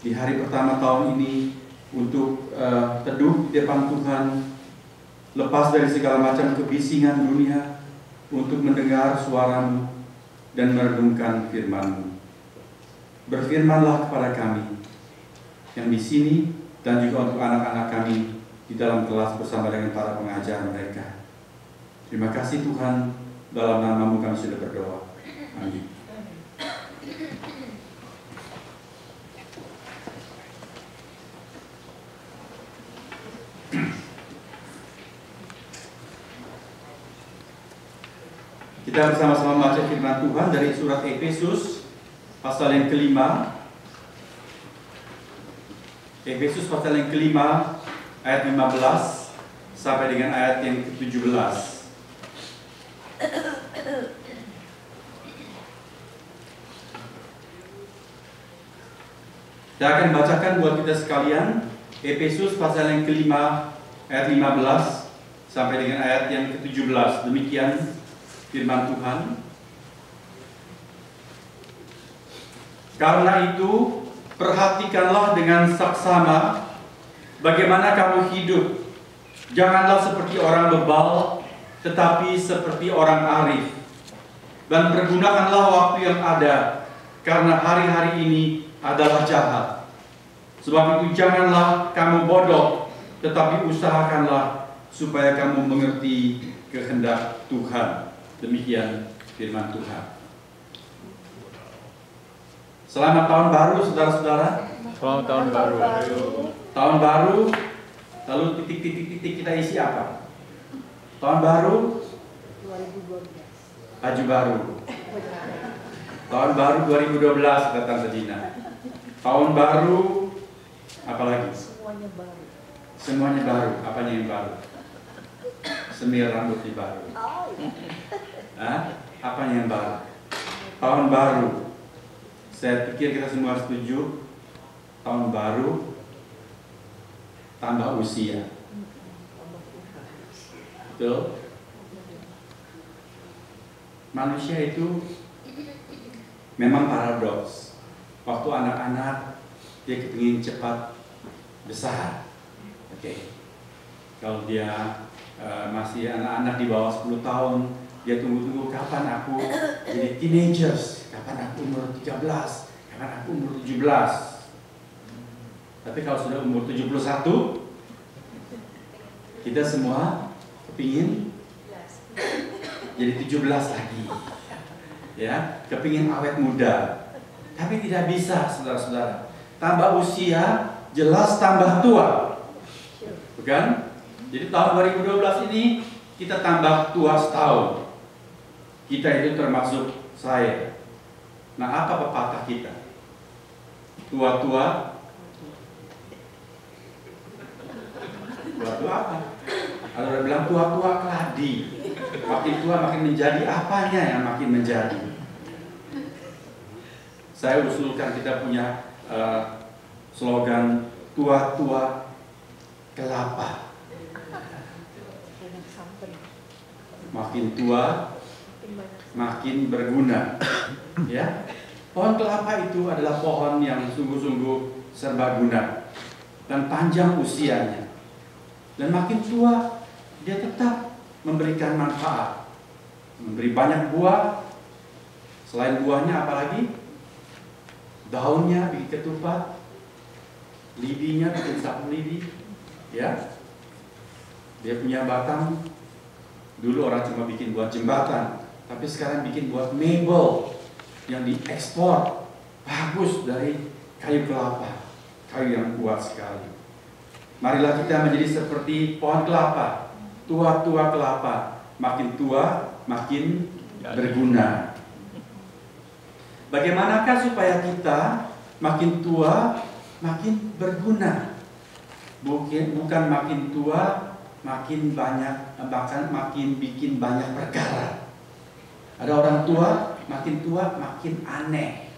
di hari pertama tahun ini untuk teduh di depan Tuhan, lepas dari segala macam kebisingan dunia, untuk mendengar suara-Mu dan merenungkan firman-Mu. Berfirmanlah kepada kami yang di sini dan juga untuk anak-anak kami di dalam kelas bersama dengan para pengajar mereka. Terima kasih Tuhan, dalam nama-Mu kami sudah berdoa. Amin. Kita bersama-sama baca firman Tuhan dari surat Efesus pasal yang kelima. Efesus pasal yang kelima ayat 15 sampai dengan ayat yang ke-17. Saya akan bacakan buat kita sekalian Efesus pasal yang kelima ayat 15 sampai dengan ayat yang ke-17. Demikian firman Tuhan. Karena itu, perhatikanlah dengan saksama bagaimana kamu hidup. Janganlah seperti orang bebal, tetapi seperti orang arif. Dan pergunakanlah waktu yang ada, karena hari-hari ini adalah jahat. Sebab itu janganlah kamu bodoh, tetapi usahakanlah supaya kamu mengerti kehendak Tuhan. Demikian firman Tuhan. Selamat tahun baru saudara-saudara. Selamat tahun baru. Tahun baru, lalu titik-titik kita isi apa? Tahun baru 2012. Baju baru. Tahun baru 2012 kata Tante Dina. Tahun baru apalagi? Semuanya baru. Semuanya baru. Apanya yang baru? Semir rambutnya baru. Apanya yang baru? Tahun baru. Saya pikir kita semua setuju. Tahun baru tambah usia. Betul? Manusia itu memang paradoks. Waktu anak-anak dia kepingin cepat besar. Oke. Kalau dia masih anak-anak di bawah 10 tahun, dia tunggu-tunggu kapan aku jadi teenagers, kapan aku umur 13, kapan aku umur 17. Tapi kalau sudah umur 71, kita semua kepingin jadi 17 lagi. Ya, kepingin awet muda. Tapi tidak bisa, saudara-saudara. Tambah usia, jelas tambah tua. Bukan? Jadi tahun 2012 ini kita tambah tua setahun. Kita itu termasuk saya. Nah, apa pepatah kita? Tua-tua. Tua-tua apa? Kalau udah bilang tua-tua keladi. Makin tua makin menjadi apanya yang makin menjadi. Saya usulkan kita punya slogan tua-tua kelapa. Makin tua, makin berguna. Ya, pohon kelapa itu adalah pohon yang sungguh-sungguh serbaguna dan panjang usianya. Dan makin tua, dia tetap memberikan manfaat, memberi banyak buah. Selain buahnya, apalagi daunnya bikin ketupat, lidinya bikin sabun lidi. Ya, dia punya batang. Dulu orang cuma bikin buat jembatan, tapi sekarang bikin buat mebel yang diekspor. Bagus dari kayu kelapa, kayu yang kuat sekali. Marilah kita menjadi seperti pohon kelapa, tua-tua kelapa, makin tua makin berguna. Bagaimanakah supaya kita makin tua makin berguna? Bukan makin tua makin banyak, bahkan makin bikin banyak perkara. Ada orang tua makin aneh,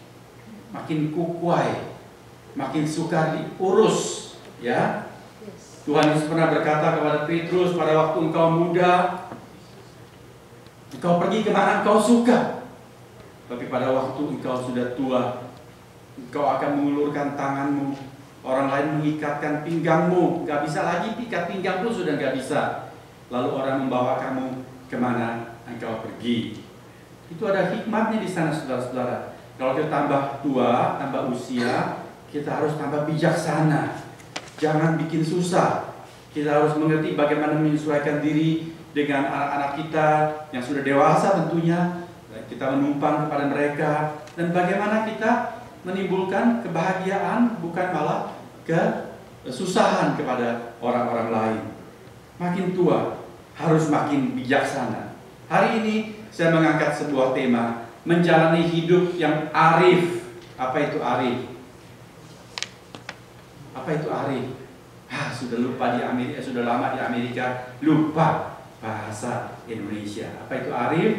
makin kukuai, makin suka diurus. Ya, Tuhan Yesus pernah berkata kepada Petrus, pada waktu engkau muda, engkau pergi kemana engkau suka. Tapi pada waktu engkau sudah tua, Engkau akan mengulurkan tanganmu, orang lain mengikatkan pinggangmu, gak bisa lagi ikat pinggang pun sudah gak bisa. Lalu orang membawa kamu kemana engkau pergi. Itu ada hikmatnya di sana, saudara-saudara. Kalau kita tambah tua, tambah usia, kita harus tambah bijaksana. Jangan bikin susah. Kita harus mengerti bagaimana menyesuaikan diri dengan anak-anak kita yang sudah dewasa tentunya. Kita menumpang kepada mereka. Dan bagaimana kita menimbulkan kebahagiaan, bukan malah kesusahan kepada orang-orang lain. Makin tua, harus makin bijaksana. Hari ini saya mengangkat sebuah tema, menjalani hidup yang arif. Apa itu arif? Apa itu arif? Sudah lupa di Amerika, sudah lama di Amerika, lupa bahasa Indonesia. Apa itu arif?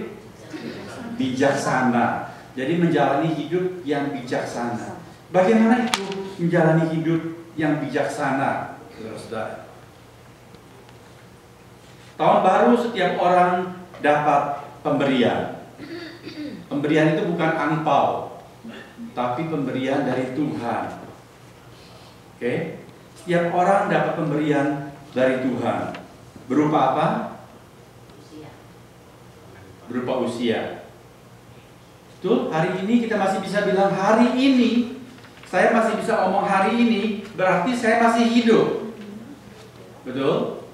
Bijaksana. Jadi menjalani hidup yang bijaksana. Bagaimana itu menjalani hidup yang bijaksana, saudara-saudara? Tahun baru setiap orang dapat pemberian. Pemberian itu bukan angpau, tapi pemberian dari Tuhan. Oke? Setiap orang dapat pemberian dari Tuhan. Berupa apa? Usia. Berupa usia. Betul? Hari ini kita masih bisa bilang hari ini. Saya masih bisa omong hari ini, berarti saya masih hidup. Betul?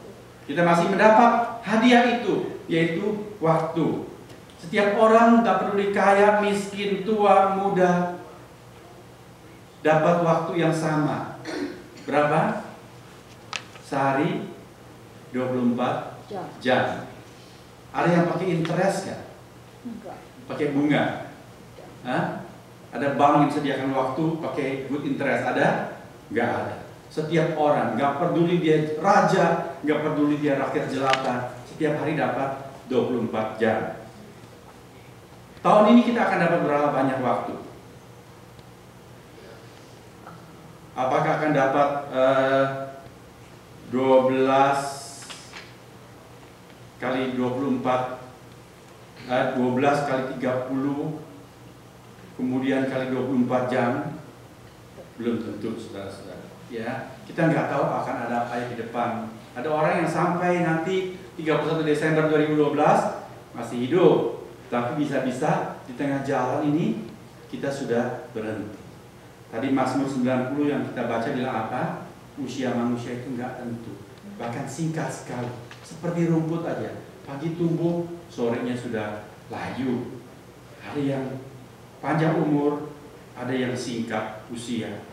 Kita masih mendapat hadiah itu, yaitu waktu. Setiap orang, tak peduli kaya, miskin, tua, muda, dapat waktu yang sama. Berapa? Sehari 24 jam. Ada yang pakai interest nggak? Enggak. Pakai bunga? Hah? Ada bank yang sediakan waktu pakai good interest? Ada? Nggak ada. Setiap orang, nggak peduli dia raja, nggak peduli dia rakyat jelata, setiap hari dapat 24 jam. Tahun ini kita akan dapat berapa banyak waktu? Apakah akan dapat 12 kali 24, 12 kali 30, kemudian kali 24 jam? Belum tentu, saudara-saudara. Ya, kita nggak tahu akan ada apa di depan. Ada orang yang sampai nanti 31 Desember 2012 masih hidup, tapi bisa-bisa di tengah jalan ini kita sudah berhenti. Tadi Mazmur 90 yang kita baca bilang apa? Usia manusia itu nggak tentu, bahkan singkat sekali, seperti rumput aja. Pagi tumbuh, sorenya sudah layu. Ada yang panjang umur, ada yang singkat usia.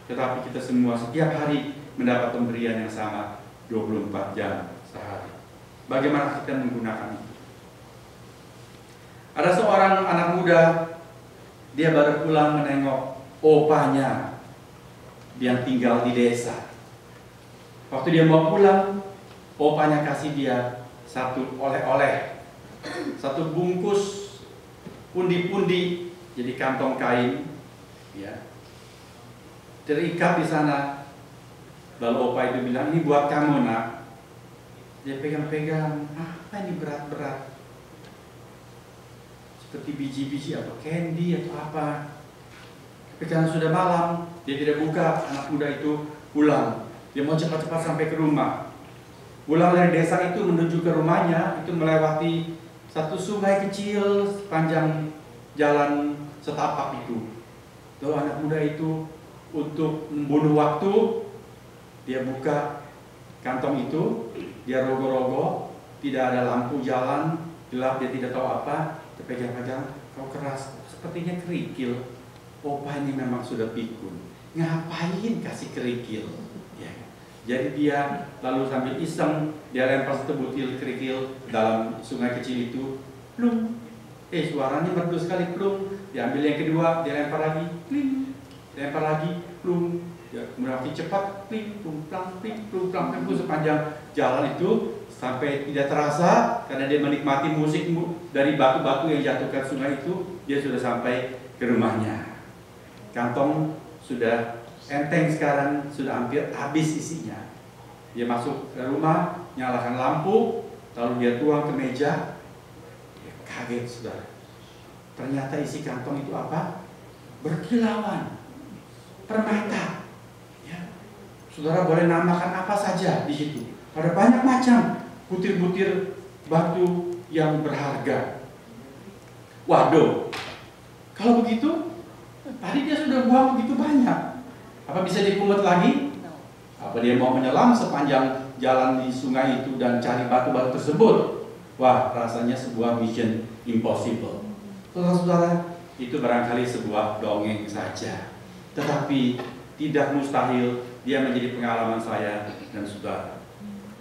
Tetapi kita semua setiap hari mendapat pemberian yang sama, 24 jam sehari. Bagaimana kita menggunakan itu? Ada seorang anak muda, dia baru pulang menengok opanya yang tinggal di desa. Waktu dia mau pulang, opanya kasih dia satu oleh-oleh, satu bungkus pundi-pundi, jadi kantong kain, ya, terikat di sana. Lalu opa itu bilang, ini buat kamu nak. Dia pegang-pegang, apa ini berat-berat? Seperti biji-biji atau candy atau apa. Tapi karena sudah malam, dia tidak buka. Anak muda itu pulang. Dia mau cepat-cepat sampai ke rumah. Pulang dari desa itu menuju ke rumahnya, itu melewati satu sungai kecil sepanjang jalan setapak itu. Lalu anak muda itu untuk membunuh waktu, dia buka kantong itu, dia rogoh-rogoh, tidak ada lampu jalan, gelap, dia tidak tahu apa, dia pegang-pegang, kok keras, sepertinya kerikil. Opa ini memang sudah pikun, ngapain kasih kerikil? Ya. Jadi dia lalu sambil iseng, dia lempar satu butir kerikil dalam sungai kecil itu, plung. Suaranya merdu sekali, plung. Diambil yang kedua, dia lempar lagi, pling. Lempar lagi, plung. Ya, kemudian makin cepat, pling, plung, plang, pling, plung, plang, plung, sepanjang jalan itu sampai tidak terasa karena dia menikmati musik dari batu-batu yang jatuh ke sungai itu, dia sudah sampai ke rumahnya. Kantong sudah enteng sekarang, sudah hampir habis isinya. Dia masuk ke rumah, nyalakan lampu, lalu dia tuang ke meja. Dia kaget, saudara. Ternyata isi kantong itu apa? Berkilauan. permata. Ya. Saudara boleh namakan apa saja di situ. Ada banyak macam butir-butir batu yang berharga. Waduh, kalau begitu, tadi dia sudah buang begitu banyak. Apa bisa dipungut lagi? Apa dia mau menyelam sepanjang jalan di sungai itu dan cari batu-batu tersebut? Wah, rasanya sebuah mission impossible. Saudara-saudara, itu barangkali sebuah dongeng saja. Tetapi tidak mustahil dia menjadi pengalaman saya dan saudara.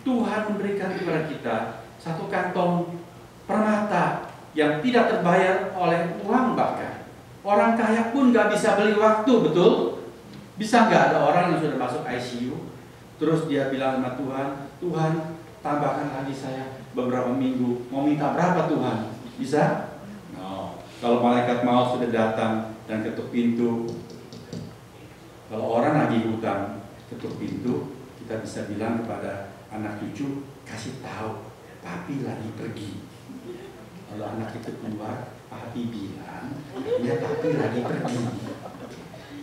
Tuhan memberikan kepada kita satu kantong permata yang tidak terbayar oleh uang bahkan. Orang kaya pun gak bisa beli waktu, betul? Bisa nggak ada orang yang sudah masuk ICU, terus dia bilang sama Tuhan, Tuhan tambahkan lagi saya beberapa minggu, mau minta berapa Tuhan? Bisa? No. Kalau malaikat maut sudah datang dan ketuk pintu, kalau orang lagi hutang ketuk pintu, kita bisa bilang kepada anak cucu, kasih tahu, papi lagi pergi. Kalau anak itu keluar, papi bilang, ya papi lagi pergi.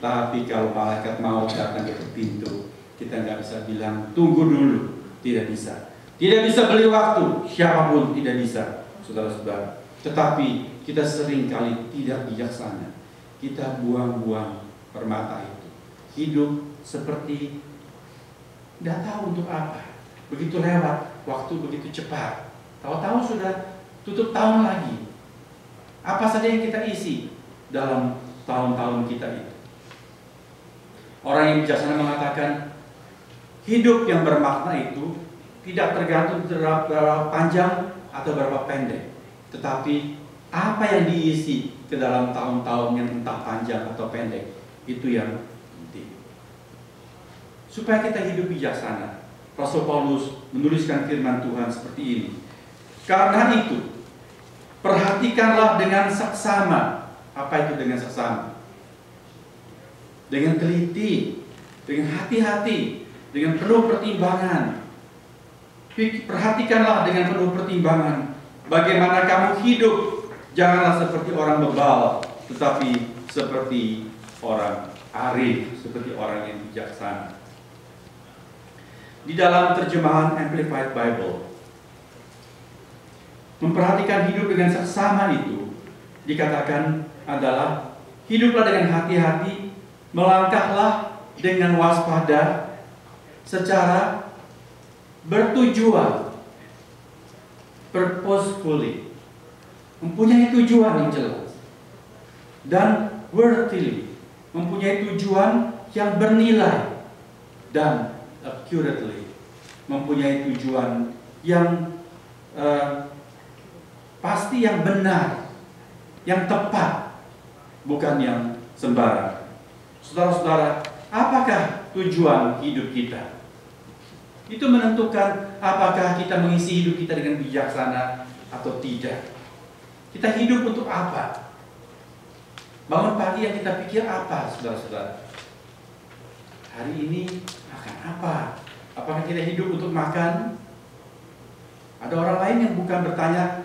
Tapi kalau malaikat mau datang ke pintu, kita nggak bisa bilang tunggu dulu, tidak bisa. Tidak bisa beli waktu, siapapun tidak bisa, saudara-saudara. Tetapi kita sering kali tidak bijaksana. Kita buang-buang permata itu. Hidup seperti tidak tahu untuk apa. Begitu lewat, waktu begitu cepat. Tahu-tahu sudah tutup tahun lagi. Apa saja yang kita isi dalam tahun-tahun kita itu? Orang yang bijaksana mengatakan hidup yang bermakna itu tidak tergantung berapa panjang atau berapa pendek, tetapi apa yang diisi ke dalam tahun-tahun yang entah panjang atau pendek, itu yang penting. Supaya kita hidup bijaksana, Rasul Paulus menuliskan firman Tuhan seperti ini. Karena itu, perhatikanlah dengan saksama. Apa itu dengan saksama? Dengan teliti, dengan hati-hati, dengan penuh pertimbangan. Perhatikanlah dengan penuh pertimbangan bagaimana kamu hidup. Janganlah seperti orang bebal, tetapi seperti orang arif, seperti orang yang bijaksana. Di dalam terjemahan Amplified Bible, memperhatikan hidup dengan saksama itu dikatakan adalah hiduplah dengan hati-hati, melangkahlah dengan waspada, secara bertujuan, purposefully, mempunyai tujuan yang jelas, dan worthily, mempunyai tujuan yang bernilai, dan accurately, mempunyai tujuan yang pasti, yang benar, yang tepat, bukan yang sembarang. Saudara-saudara, apakah tujuan hidup kita? Itu menentukan apakah kita mengisi hidup kita dengan bijaksana atau tidak. Kita hidup untuk apa? Bangun pagi yang kita pikir apa, saudara-saudara? Hari ini makan apa? Apakah kita hidup untuk makan? Ada orang lain yang bukan bertanya,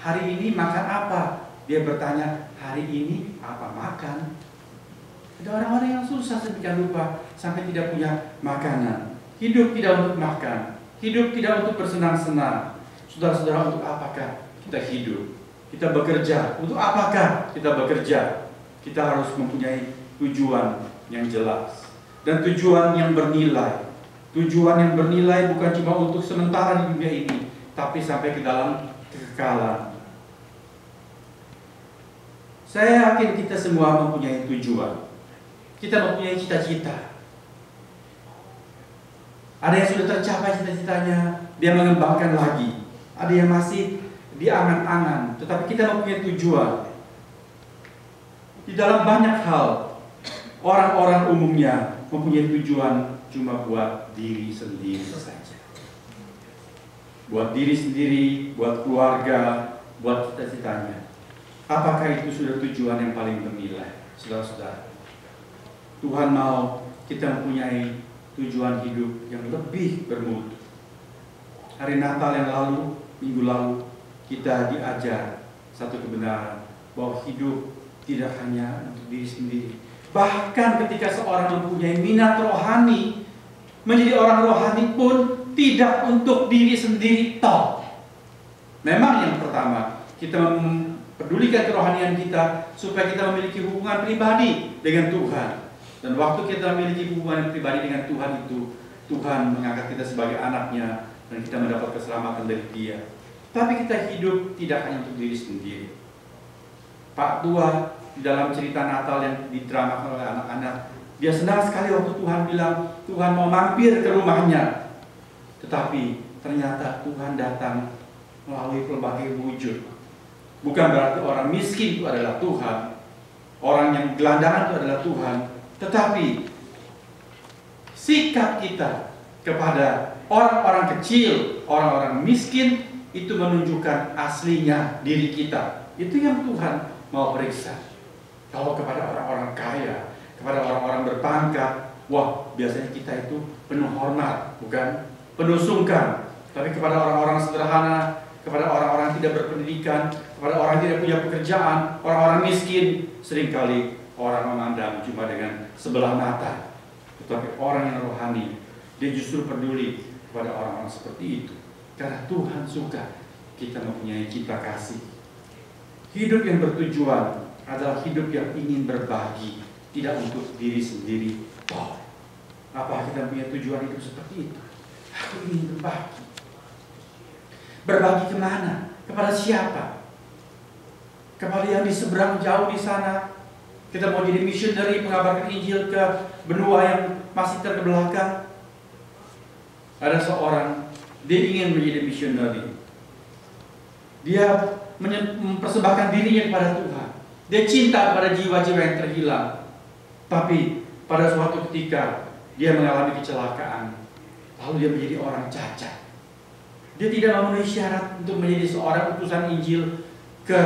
hari ini makan apa? Dia bertanya, hari ini apa makan? Ada orang-orang yang susah sedemikian rupa sampai tidak punya makanan. Hidup tidak untuk makan, hidup tidak untuk bersenang-senang. Saudara-saudara, untuk apakah kita hidup? Kita bekerja, untuk apakah kita bekerja? Kita harus mempunyai tujuan yang jelas dan tujuan yang bernilai. Tujuan yang bernilai bukan cuma untuk sementara di dunia ini, tapi sampai ke dalam kekekalan. Saya yakin kita semua mempunyai tujuan. Kita mempunyai cita-cita. Ada yang sudah tercapai cita-citanya, dia mengembangkan lagi. Ada yang masih di angan-angan, tetapi kita mempunyai tujuan. Di dalam banyak hal, orang-orang umumnya mempunyai tujuan cuma buat diri sendiri saja. Buat diri sendiri, buat keluarga, buat cita-citanya. Apakah itu sudah tujuan yang paling bernilai, saudara-saudara? Tuhan mau kita mempunyai tujuan hidup yang lebih bermutu. Hari Natal yang lalu, minggu lalu, kita diajar satu kebenaran bahwa hidup tidak hanya untuk diri sendiri, Bahkan ketika seorang mempunyai minat rohani, menjadi orang rohani pun tidak untuk diri sendiri toh. Memang yang pertama, kita mempedulikan kerohanian kita supaya kita memiliki hubungan pribadi dengan Tuhan. Dan waktu kita memiliki hubungan pribadi dengan Tuhan itu, Tuhan mengangkat kita sebagai anaknya dan kita mendapat keselamatan dari Dia. Tapi kita hidup tidak hanya untuk diri sendiri. Pak Tua di dalam cerita Natal yang didramakan oleh anak-anak, dia senang sekali waktu Tuhan bilang Tuhan mau mampir ke rumahnya. Tetapi ternyata Tuhan datang melalui berbagai wujud. Bukan berarti orang miskin itu adalah Tuhan, orang yang gelandangan itu adalah Tuhan, tetapi sikap kita kepada orang-orang kecil, orang-orang miskin itu menunjukkan aslinya diri kita. Itu yang Tuhan mau periksa. Kalau kepada orang-orang kaya, kepada orang-orang berpangkat, wah, biasanya kita itu penuh hormat, bukan penuh sungkan. Tapi kepada orang-orang sederhana, kepada orang-orang tidak berpendidikan, kepada orang tidak punya pekerjaan, orang-orang miskin, seringkali orang memandang cuma dengan sebelah mata. Tetapi orang yang rohani, dia justru peduli kepada orang-orang seperti itu. Karena Tuhan suka kita mempunyai cita kasih. Hidup yang bertujuan adalah hidup yang ingin berbagi, tidak untuk diri sendiri. Oh, apa kita punya tujuan hidup seperti itu? Aku ingin berbagi. Berbagi kemana? Kepada siapa? Kepada yang di seberang jauh di sana. Kita mau jadi missionary, mengabarkan Injil ke benua yang masih terbelakang. Ada seorang, dia ingin menjadi missionary. Dia mempersembahkan dirinya kepada Tuhan. Dia cinta kepada jiwa-jiwa yang terhilang. Tapi pada suatu ketika dia mengalami kecelakaan, lalu dia menjadi orang cacat. Dia tidak memenuhi syarat untuk menjadi seorang utusan Injil ke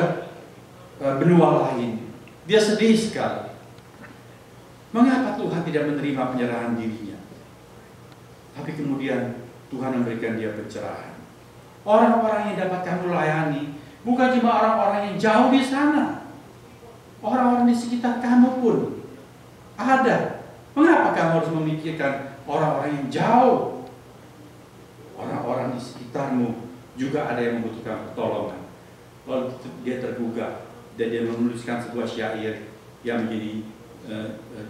benua lain. Dia sedih sekali. Mengapa Tuhan tidak menerima penyerahan dirinya? Tapi kemudian Tuhan memberikan dia pencerahan. Orang-orang yang dapat kamu layani bukan cuma orang-orang yang jauh di sana. Orang-orang di sekitar kamu pun ada. Mengapa kamu harus memikirkan orang-orang yang jauh? Orang-orang di sekitarmu juga ada yang membutuhkan pertolongan. Lalu dia tergugah dan dia menuliskan sebuah syair yang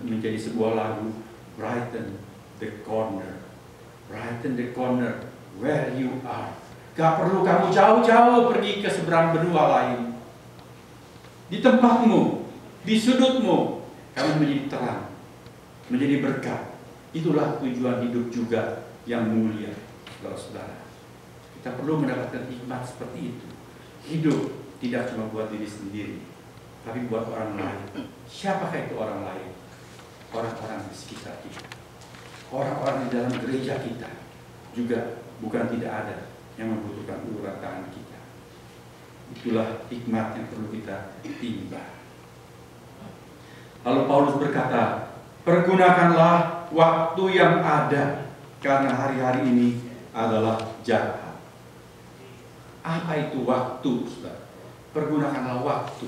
menjadi sebuah lagu. Brighten the corner, brighten the corner where you are. Gak perlu kamu jauh-jauh pergi ke seberang benua lain. Di tempatmu, di sudutmu, kamu menjadi terang, menjadi berkat. Itulah tujuan hidup juga yang mulia, saudara-saudara. Kita perlu mendapatkan hikmat seperti itu. Hidup tidak cuma buat diri sendiri, tapi buat orang lain. Siapakah itu orang lain? Orang-orang di sekitar kita. Orang-orang di dalam gereja kita juga bukan tidak ada yang membutuhkan uluran tangan kita. Itulah hikmat yang perlu kita timba. Lalu Paulus berkata, pergunakanlah waktu yang ada, karena hari-hari ini adalah jahat. Apa itu waktu, saudara? Pergunakanlah waktu.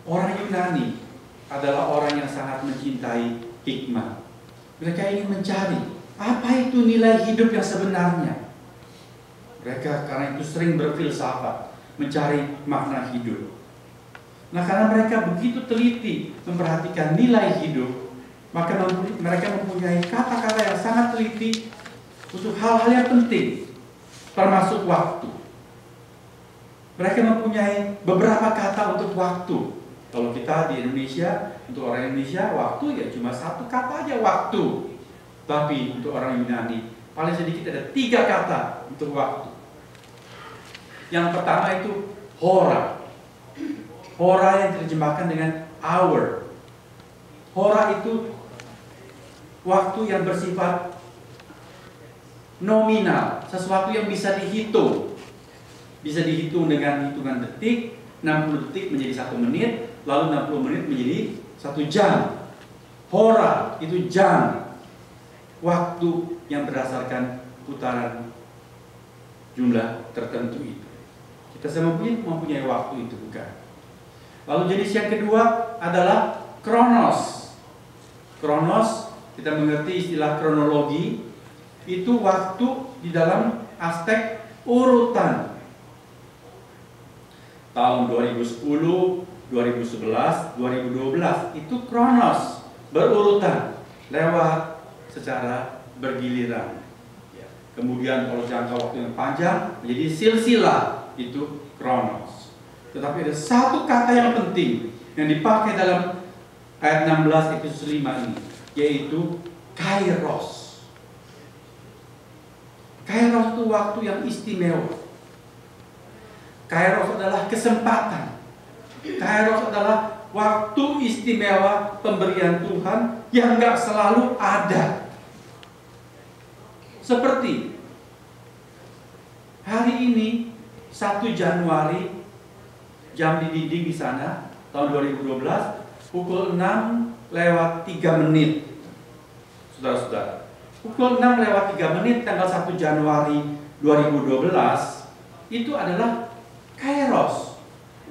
Orang Yunani adalah orang yang sangat mencintai hikmah. Mereka ingin mencari apa itu nilai hidup yang sebenarnya. Mereka karena itu sering berfilsafat, mencari makna hidup. Nah, karena mereka begitu teliti memperhatikan nilai hidup, maka mereka mempunyai kata-kata yang sangat teliti untuk hal-hal yang penting, termasuk waktu. Mereka mempunyai beberapa kata untuk waktu. Kalau kita di Indonesia, untuk orang Indonesia, waktu ya cuma satu kata aja, waktu. Tapi untuk orang Yunani, paling sedikit ada 3 kata untuk waktu. Yang pertama itu hora. Hora yang diterjemahkan dengan hour. Hora itu waktu yang bersifat nominal, sesuatu yang bisa dihitung. Bisa dihitung dengan hitungan detik, 60 detik menjadi 1 menit, lalu 60 menit menjadi 1 jam. Hora itu jam. Waktu yang berdasarkan putaran jumlah tertentu itu. Kita semua mempunyai waktu itu, bukan? Lalu jenis yang kedua adalah Kronos. Kronos, kita mengerti istilah kronologi, itu waktu di dalam aspek urutan. Tahun 2010, 2011, 2012 itu kronos, berurutan, lewat secara bergiliran. Kemudian kalau jangka waktu yang panjang menjadi silsilah, itu kronos. Tetapi ada satu kata yang penting yang dipakai dalam ayat 16 Efesus 5 ini, yaitu kairos. Kairos itu waktu yang istimewa. Kairos adalah kesempatan. Kairos adalah waktu istimewa pemberian Tuhan yang gak selalu ada. Seperti hari ini 1 Januari, jam dinding di sana tahun 2012 pukul 6:03. Saudara-saudara, pukul 6:03 tanggal 1 Januari 2012 itu adalah kairos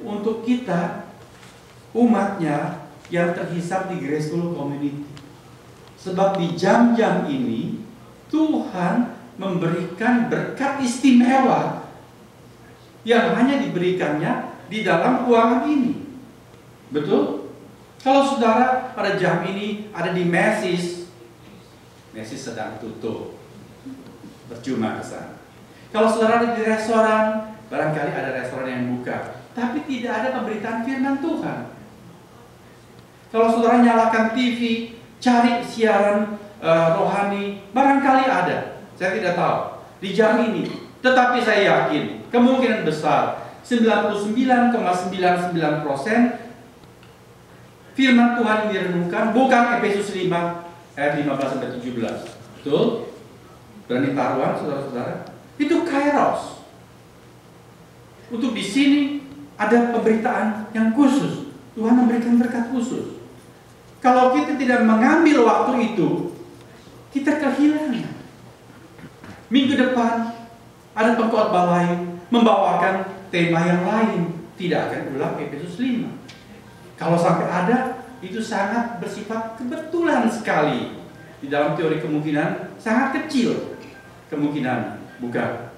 untuk kita, umatnya yang terhisap di Graceful Community. Sebab di jam-jam ini Tuhan memberikan berkat istimewa yang hanya diberikannya di dalam ruangan ini. Betul? Kalau saudara pada jam ini ada di Macy's sedang tutup, percuma ke sana. Kalau saudara ada di restoran, barangkali ada restoran yang buka, tapi tidak ada pemberitaan firman Tuhan. Kalau saudara nyalakan TV, cari siaran rohani, barangkali ada, saya tidak tahu di jam ini. Tetapi saya yakin kemungkinan besar 99,99% firman Tuhan yang direnungkan bukan Efesus 5 ayat 15-17. Betul? Berani taruhan saudara-saudara? Itu kairos. Untuk di sini ada pemberitaan yang khusus. Tuhan memberikan berkat khusus. Kalau kita tidak mengambil waktu itu, kita kehilangan. Minggu depan ada pengkhotbah lain membawakan tema yang lain, tidak akan ulang Efesus 5. Kalau sampai ada, itu sangat bersifat kebetulan sekali. Di dalam teori kemungkinan sangat kecil kemungkinan, bukan.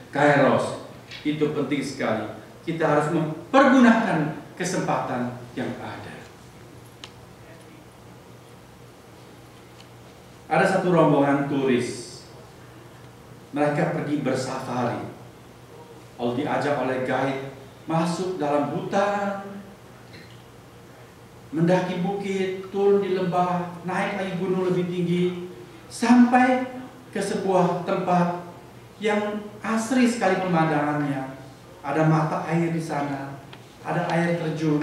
Kairos itu penting sekali. Kita harus mempergunakan kesempatan yang ada. Ada satu rombongan turis. Mereka pergi bersafari. Lalu diajak oleh guide masuk dalam hutan, mendaki bukit, turun di lembah, naik lagi gunung lebih tinggi, sampai ke sebuah tempat yang asri sekali pemandangannya. Ada mata air di sana, ada air terjun,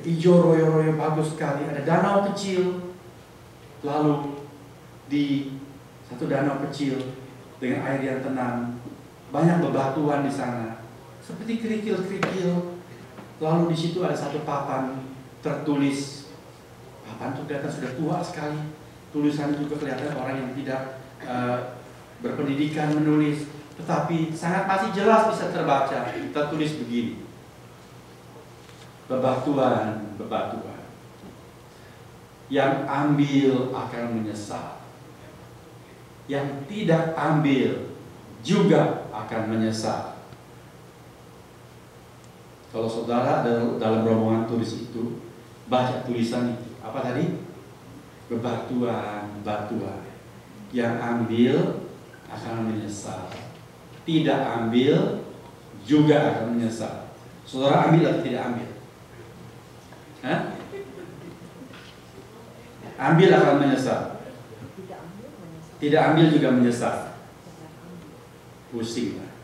hijau royo-royo bagus sekali, ada danau kecil. Lalu di satu danau kecil dengan air yang tenang, banyak bebatuan di sana, seperti kerikil-kerikil. Lalu di situ ada satu papan tertulis. Papan itu kelihatan sudah tua sekali. Tulisan juga kelihatan orang yang tidak berpendidikan menulis, tetapi sangat masih jelas bisa terbaca. Tertulis begini: bebatuan, bebatuan, yang ambil akan menyesal, yang tidak ambil juga akan menyesal. Kalau saudara dalam rombongan turis itu baca tulisan itu, apa tadi? Bebatuan, batuan, yang ambil akan menyesal, tidak ambil juga akan menyesal. Saudara ambil atau tidak ambil? Hah? Ambil akan menyesal, tidak ambil juga menyesal. Pusing lah.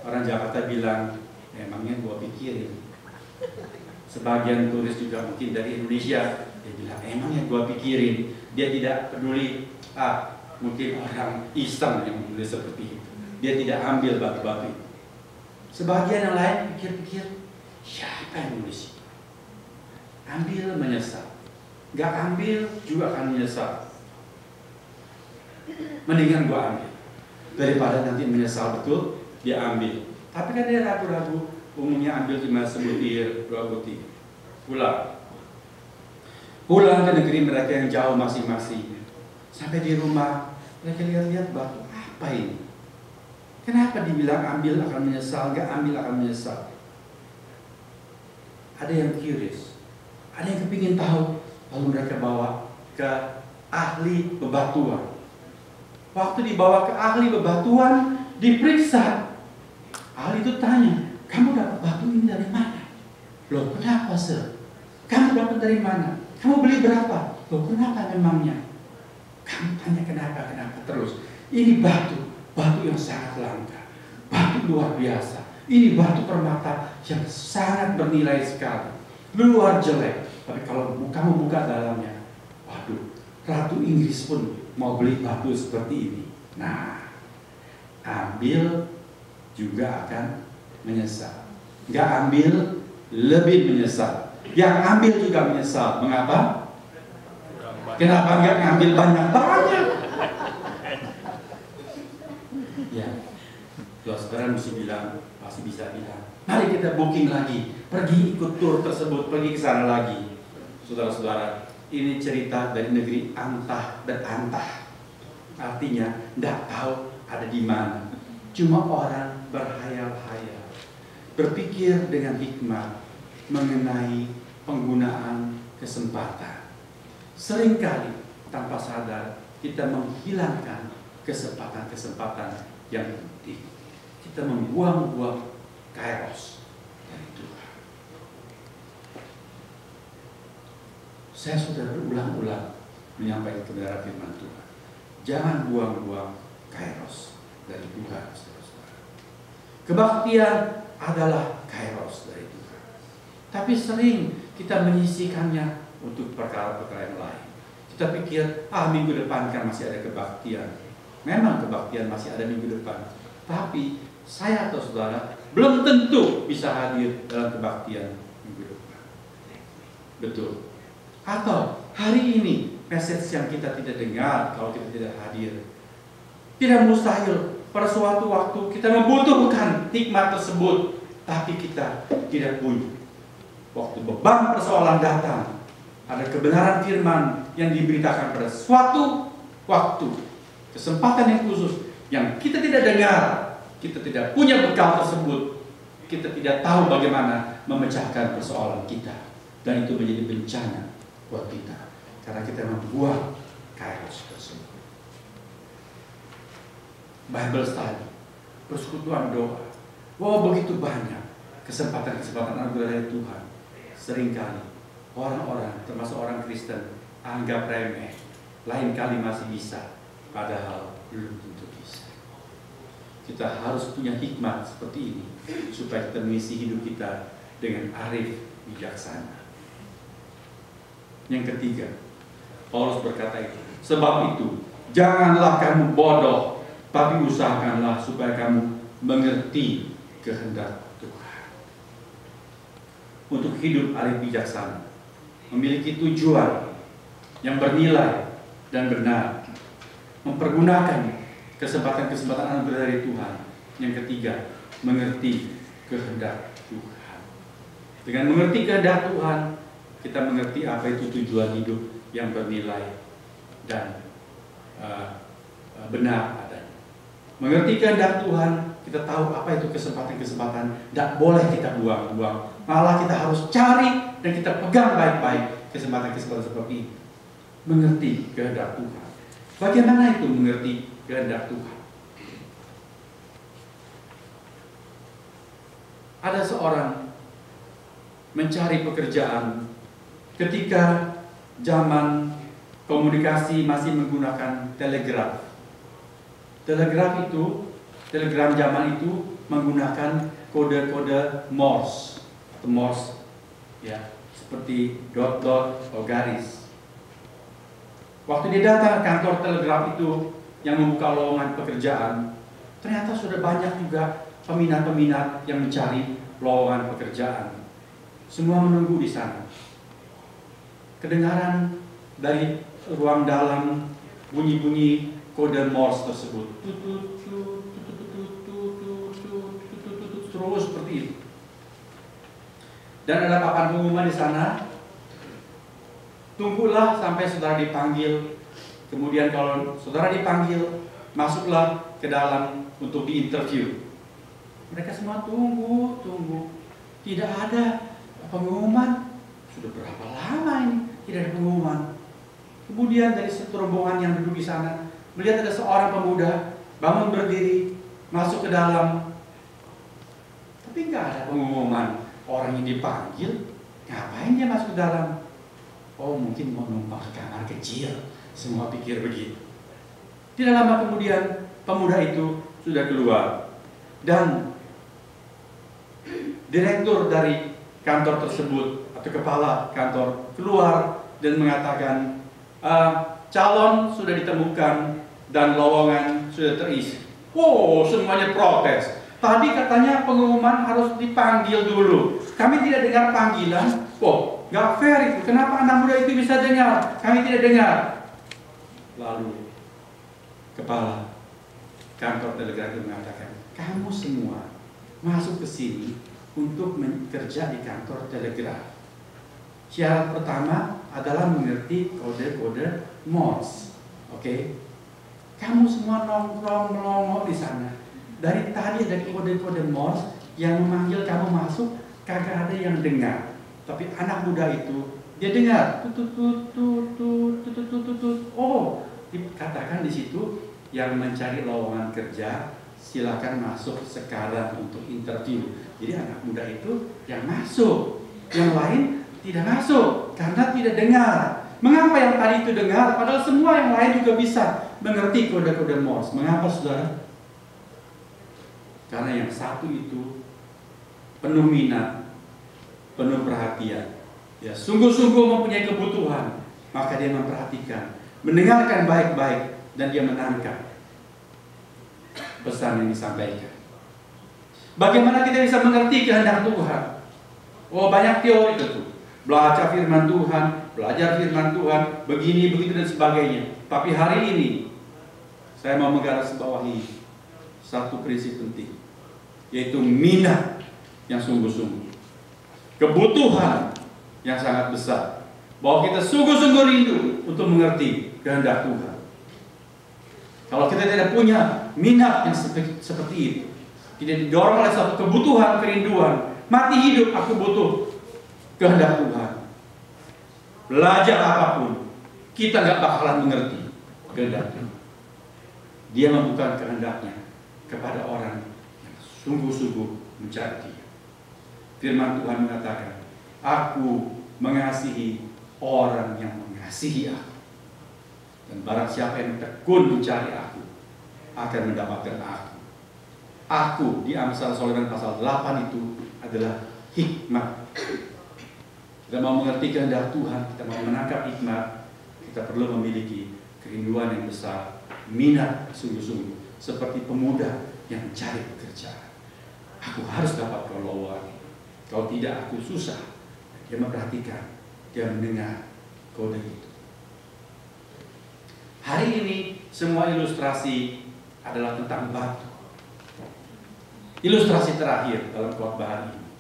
Orang Jakarta bilang, emangnya gua pikirin. Sebagian turis juga mungkin dari Indonesia, dia bilang, emangnya gua pikirin. Dia tidak peduli, mungkin orang iseng yang menulis seperti itu. Dia tidak ambil batu-batu itu. Sebagian yang lain pikir-pikir, siapa yang menulis itu? Ambil menyesal, gak ambil juga akan menyesal. Mendingan gua ambil daripada nanti menyesal. Betul, dia ambil. Tapi kan dia ragu-ragu, umumnya ambil cuma sebutir, 2 butir. Pulang ke negeri mereka yang jauh masing-masing. Sampai di rumah, mereka lihat-lihat batu, apa ini? Kenapa dibilang ambil akan menyesal, nggak ambil akan menyesal? Ada yang curious, ada yang kepingin tahu, lalu mereka bawa ke ahli bebatuan. Waktu dibawa ke ahli bebatuan, diperiksa. Ahli itu tanya, kamu dapat batu ini dari mana? Loh, kenapa, Sir? Kamu dapat dari mana? Kamu beli berapa? Loh, kenapa memangnya? Kamu tanya kenapa terus. Ini batu yang sangat langka, batu luar biasa. Ini batu permata yang sangat bernilai sekali, luar jelek. Tapi kalau kamu buka dalamnya, waduh, Ratu Inggris pun mau beli batu seperti ini. Nah, ambil juga akan menyesal. Nggak ambil lebih menyesal. Yang ambil juga menyesal. Mengapa? Kenapa nggak ngambil banyak-banyak? Ya, saudara pasti bisa bilang, mari kita booking lagi, pergi ikut tur tersebut, pergi ke sana lagi. Saudara-saudara, ini cerita dari negeri antah dan antah. Artinya, tidak tahu ada di mana. Cuma orang berhayal-hayal, berpikir dengan hikmat mengenai penggunaan kesempatan. Seringkali tanpa sadar kita menghilangkan kesempatan-kesempatan yang penting. Kita membuang-buang kairos dari Tuhan. Saya sudah berulang-ulang menyampaikan kebenaran firman Tuhan. Jangan buang-buang kairos dari Tuhan, saudara-saudara. Kebaktian adalah kairos dari Tuhan. Tapi sering kita menyisihkannya untuk perkara-perkara yang lain. Kita pikir, minggu depan kan masih ada kebaktian. Memang kebaktian masih ada minggu depan. Tapi saya atau saudara belum tentu bisa hadir dalam kebaktian minggu depan. Betul. Atau hari ini message yang kita tidak dengar kalau kita tidak hadir. Tidak mustahil pada suatu waktu kita membutuhkan hikmat tersebut, tapi kita tidak punya. Waktu beban persoalan datang, ada kebenaran firman yang diberitakan pada suatu waktu, kesempatan yang khusus yang kita tidak dengar, kita tidak punya bekal tersebut, kita tidak tahu bagaimana memecahkan persoalan kita, dan itu menjadi bencana buat kita karena kita membuang kairos tersebut. Bible study, persekutuan doa, begitu banyak kesempatan-kesempatan anugerah dari Tuhan. Seringkali orang-orang, termasuk orang Kristen, anggap remeh, lain kali masih bisa, padahal belum tentu bisa. Kita harus punya hikmat seperti ini supaya kita mengisi hidup kita dengan arif bijaksana. Yang ketiga, Paulus berkata itu, sebab itu janganlah kamu bodoh, tapi usahakanlah supaya kamu mengerti kehendak Tuhan. Untuk hidup arif bijaksana, memiliki tujuan yang bernilai dan benar, mempergunakan kesempatan-kesempatan anugerah dari Tuhan. Yang ketiga, mengerti kehendak Tuhan. Dengan mengerti kehendak Tuhan, kita mengerti apa itu tujuan hidup yang bernilai dan benar adanya. Mengerti kehendak Tuhan, kita tahu apa itu kesempatan-kesempatan, tidak boleh kita buang-buang. Malah kita harus cari dan kita pegang baik-baik kesempatan-kesempatan seperti ini. Mengerti kehendak Tuhan. Bagaimana itu mengerti kehendak Tuhan? Ada seorang mencari pekerjaan ketika zaman komunikasi masih menggunakan telegraf. Telegram zaman itu menggunakan kode-kode Morse, atau Morse, ya, seperti dot atau garis. Waktu dia datang ke kantor telegraf itu yang membuka lowongan pekerjaan, ternyata sudah banyak juga peminat-peminat yang mencari lowongan pekerjaan. Semua menunggu di sana. Kedengaran dari ruang dalam bunyi-bunyi kode Morse tersebut. Terus seperti itu. dan ada papan pengumuman di sana. Tunggulah sampai saudara dipanggil. Kemudian kalau saudara dipanggil, masuklah ke dalam untuk diinterview. Mereka semua tunggu. Tidak ada pengumuman. Sudah berapa lama ini tidak ada pengumuman. Kemudian dari satu rombongan yang duduk di sana, melihat ada seorang pemuda bangun berdiri, masuk ke dalam. Tapi nggak ada pengumuman. Orang yang dipanggil, ngapain dia masuk ke dalam? Oh, mungkin mau numpang ke kamar kecil. Semua pikir begitu. Tidak lama kemudian pemuda itu sudah keluar, dan direktur dari kantor tersebut atau kepala kantor keluar dan mengatakan, calon sudah ditemukan dan lowongan sudah terisi. Wow, semuanya protes. Tadi katanya pengumuman harus dipanggil dulu. Kami tidak dengar panggilan. Oh, nggak fair itu. Kenapa anak muda itu bisa dengar? Kami tidak dengar. Lalu kepala kantor telegraf itu mengatakan, kamu semua masuk ke sini untuk bekerja di kantor telegraf. Syarat pertama adalah mengerti kode-kode Morse. Oke? Kamu semua nongkrong melongo di sana. Dari tadi ada kode-kode Morse yang memanggil kamu masuk, kagak ada yang dengar. Tapi anak muda itu dia dengar. Oh, dikatakan di situ yang mencari lowongan kerja silakan masuk sekarang untuk interview. Jadi anak muda itu yang masuk, yang lain tidak masuk karena tidak dengar. Mengapa yang tadi itu dengar? Padahal semua yang lain juga bisa mengerti kode-kode Morse. Mengapa, saudara? Karena yang satu itu penuh minat, penuh perhatian, ya sungguh-sungguh mempunyai kebutuhan, maka dia memperhatikan, mendengarkan baik-baik, dan dia menangkap pesan yang disampaikan. Bagaimana kita bisa mengerti kehendak Tuhan? Oh, banyak teori itu. Belajar firman Tuhan, begini, begitu, dan sebagainya. Tapi hari ini saya mau menggarisbawahi satu prinsip penting, yaitu minat yang sungguh-sungguh, kebutuhan yang sangat besar, bahwa kita sungguh-sungguh rindu untuk mengerti kehendak Tuhan. Kalau kita tidak punya minat yang seperti itu, tidak didorong oleh satu kebutuhan, kerinduan, mati hidup aku butuh kehendak Tuhan, belajar apapun, kita nggak bakalan mengerti kehendak Tuhan. Dia membuka kehendaknya kepada orang yang sungguh-sungguh mencari Dia. Firman Tuhan mengatakan, aku mengasihi orang yang mengasihi aku, dan barang siapa yang tekun mencari aku akan mendapatkan aku. Aku di Amsal Solomon pasal 8 itu adalah hikmat. Kita mau mengerti kehendak Tuhan, kita mau menangkap hikmat, kita perlu memiliki kerinduan yang besar, minat sungguh-sungguh, seperti pemuda yang mencari pekerjaan. Aku harus dapat lowongan. Kalau tidak, aku susah. Dia memperhatikan, dia mendengar kode itu. Hari ini semua ilustrasi adalah tentang batu. Ilustrasi terakhir dalam khotbah hari ini,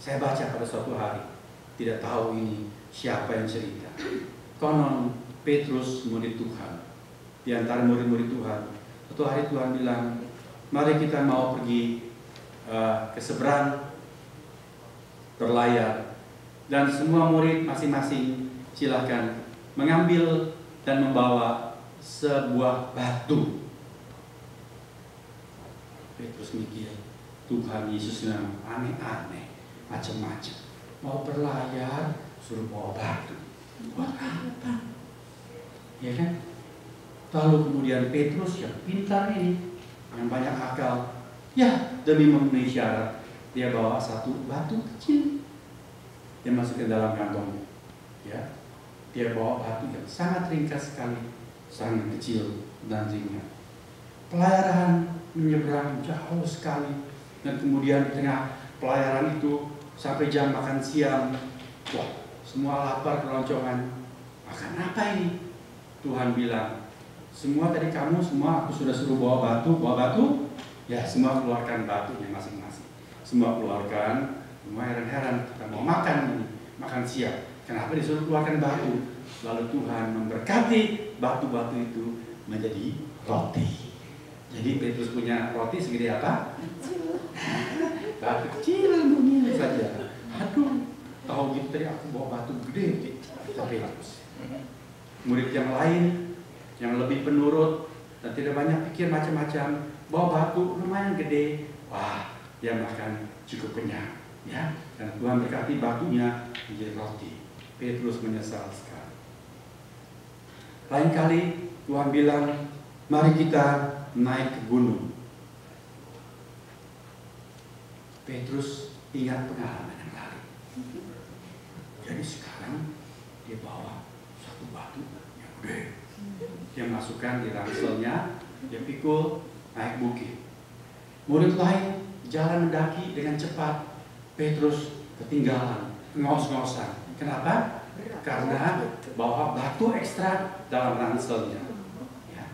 saya baca pada suatu hari, tidak tahu ini siapa yang cerita. Konon Petrus, murid Tuhan, di antara murid-murid Tuhan, suatu hari Tuhan bilang, mari kita mau pergi ke seberang berlayar, dan semua murid masing-masing silakan mengambil dan membawa sebuah batu. Petrus mikir, Tuhan Yesus bilang aneh-aneh, macam-macam. Mau berlayar, suruh bawa batu. Buat apa? Ya kan? Lalu kemudian Petrus yang pintar ini, yang banyak akal, ya demi memenuhi syarat, dia bawa satu batu kecil. Dia masuk ke dalam kantong. Ya, dia bawa batu yang sangat ringkas sekali, sangat kecil dan ringan. Pelayaran menyeberang jauh sekali, dan kemudian di tengah pelayaran itu sampai jam makan siang, wah, semua lapar keloncongan. Makan apa ini? Tuhan bilang, semua tadi kamu semua aku sudah suruh bawa batu, ya semua keluarkan batunya masing-masing. Semua keluarkan, Semua heran-heran, kita mau makan ini, makan siang. Kenapa disuruh keluarkan batu? Lalu Tuhan memberkati batu-batu itu menjadi roti. Jadi Petrus punya roti segede apa? Batu kecil begini saja. Aduh, tahu gitu tadi aku bawa batu gede. Tapi murid yang lain yang lebih penurut dan tidak banyak pikir macam-macam, bawa batu lumayan gede. Wah, dia makan cukup kenyang, ya. Dan Tuhan berkati batunya menjadi roti. Petrus menyesal sekali. Lain kali Tuhan bilang, mari kita naik ke gunung. Petrus ingat pengalaman yang lalu. Jadi sekarang dia bawa satu batu yang gede. Dia masukkan di ranselnya, dia pikul, naik bukit. Murid lain jalan mendaki dengan cepat. Petrus ketinggalan, ngos-ngosan. Kenapa? Karena bawa batu ekstra dalam ranselnya. Ya.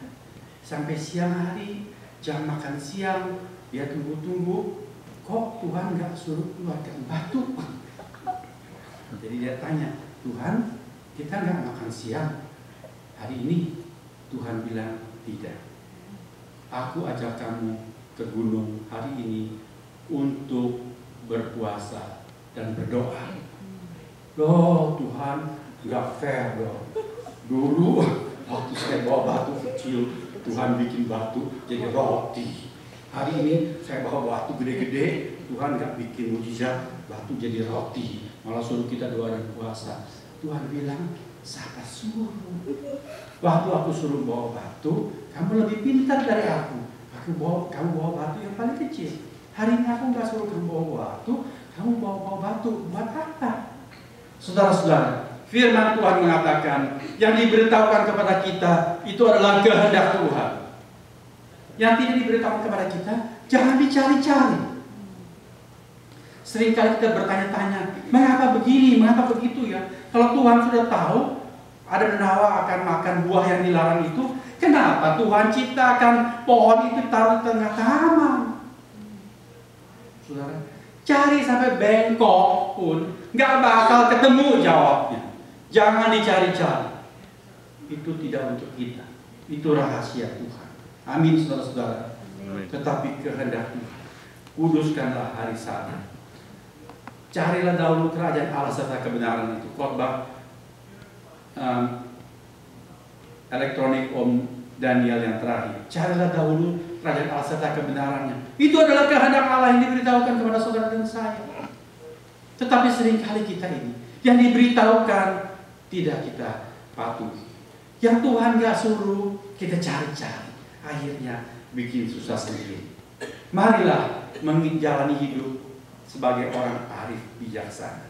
Sampai siang hari, jam makan siang, dia tunggu-tunggu. Kok Tuhan nggak suruh keluarkan batu? Jadi dia tanya, Tuhan, kita nggak makan siang hari ini? Tuhan bilang, tidak. Aku ajak kamu ke gunung hari ini untuk berpuasa dan berdoa. Loh Tuhan, nggak fair dong. Dulu waktu saya bawa batu kecil, Tuhan bikin batu jadi roti. Hari ini saya bawa batu gede-gede, Tuhan nggak bikin mujizat, batu jadi roti. Malah suruh kita doa dan puasa. Tuhan bilang, siapa suruh? Waktu aku suruh bawa batu, kamu lebih pintar dari aku. Kamu bawa batu yang paling kecil. Hari ini aku nggak suruh kamu bawa batu, kamu bawa batu. Buat apa? Saudara-saudara, firman Tuhan mengatakan yang diberitahukan kepada kita itu adalah kehendak Tuhan. Yang tidak diberitahukan kepada kita, jangan dicari-cari. Seringkali kita bertanya-tanya, mengapa begini, mengapa begitu ya? Kalau Tuhan sudah tahu ada Nawa akan makan buah yang dilarang itu, kenapa Tuhan ciptakan pohon itu taruh di tengah taman? Saudara, cari sampai bengkok pun nggak bakal ketemu jawabnya. Jangan dicari-cari. Itu tidak untuk kita. Itu rahasia Tuhan. Amin, saudara-saudara. Tetapi kehendak Tuhan, kuduskanlah hari Sabat. Carilah dahulu kerajaan Allah serta kebenaran itu. Khotbah elektronik Om Daniel yang terakhir. Carilah dahulu kerajaan Allah serta kebenarannya. Itu adalah kehendak Allah yang diberitahukan kepada saudara dan saya. Tetapi seringkali kita ini yang diberitahukan tidak kita patuhi. Yang Tuhan gak suruh kita cari-cari. Akhirnya bikin susah sendiri. Marilah menjalani hidup sebagai orang arif bijaksana.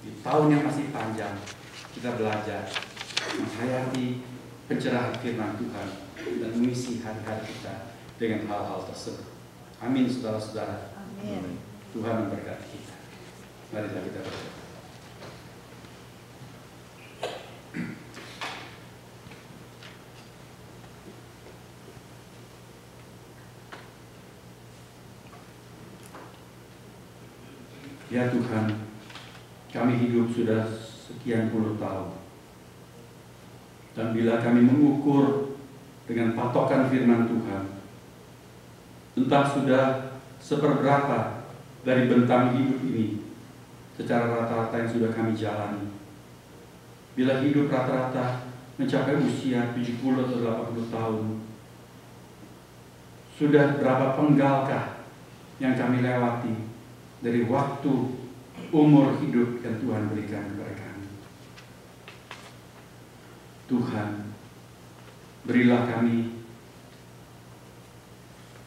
Di tahun yang masih panjang kita belajar menghayati pencerahan firman Tuhan dan mengisi hari-hari kita dengan hal-hal tersebut. Amin, saudara-saudara. Amin. Tuhan memberkati kita. Marilah kita berdoa. Ya Tuhan, kami hidup sudah sekian puluh tahun. Dan bila kami mengukur dengan patokan firman Tuhan, entah sudah seperberapa dari bentang hidup ini secara rata-rata yang sudah kami jalani. Bila hidup rata-rata mencapai usia 70 atau 80 tahun, sudah berapa penggalkah yang kami lewati dari waktu umur hidup yang Tuhan berikan kepada kami. Tuhan, berilah kami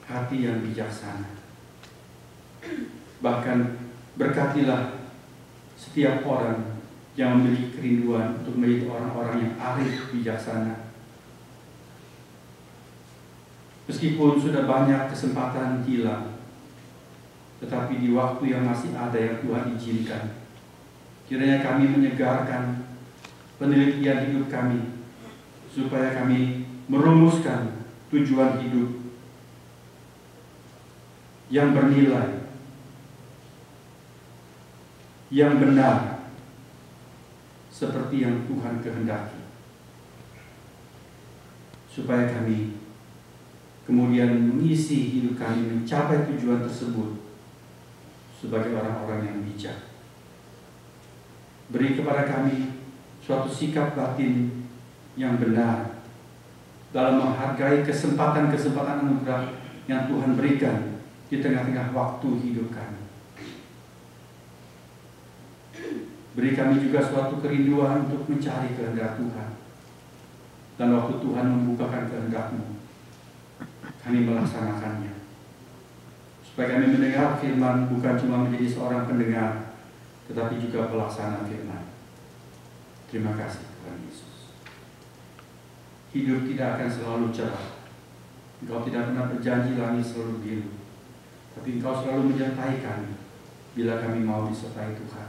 hati yang bijaksana. Bahkan berkatilah setiap orang yang memiliki kerinduan untuk menjadi orang-orang yang arif bijaksana. Meskipun sudah banyak kesempatan hilang, tetapi di waktu yang masih ada yang Tuhan izinkan, kiranya kami menyegarkan penelitian hidup kami, supaya kami merumuskan tujuan hidup yang bernilai, yang benar seperti yang Tuhan kehendaki, supaya kami kemudian mengisi hidup kami mencapai tujuan tersebut sebagai orang-orang yang bijak. Beri kepada kami suatu sikap batin yang benar dalam menghargai kesempatan-kesempatan anugerah yang Tuhan berikan di tengah-tengah waktu hidup kami. Beri kami juga suatu kerinduan untuk mencari kehendak Tuhan. Dan waktu Tuhan membukakan kehendak-Mu, kami melaksanakannya. Supaya kami mendengar firman bukan cuma menjadi seorang pendengar, tetapi juga pelaksana firman. Terima kasih Tuhan Yesus. Hidup tidak akan selalu cerah. Engkau tidak pernah berjanji langit selalu biru, tapi Engkau selalu menyertai kami bila kami mau disertai Tuhan.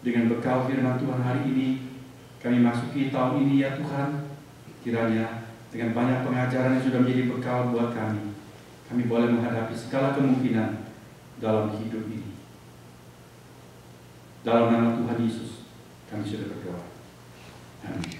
Dengan bekal firman Tuhan hari ini, kami masuki tahun ini ya Tuhan. Kiranya dengan banyak pengajaran yang sudah menjadi bekal buat kami boleh menghadapi segala kemungkinan dalam hidup ini. Dalam nama Tuhan Yesus, kami sudah berdoa. Amin.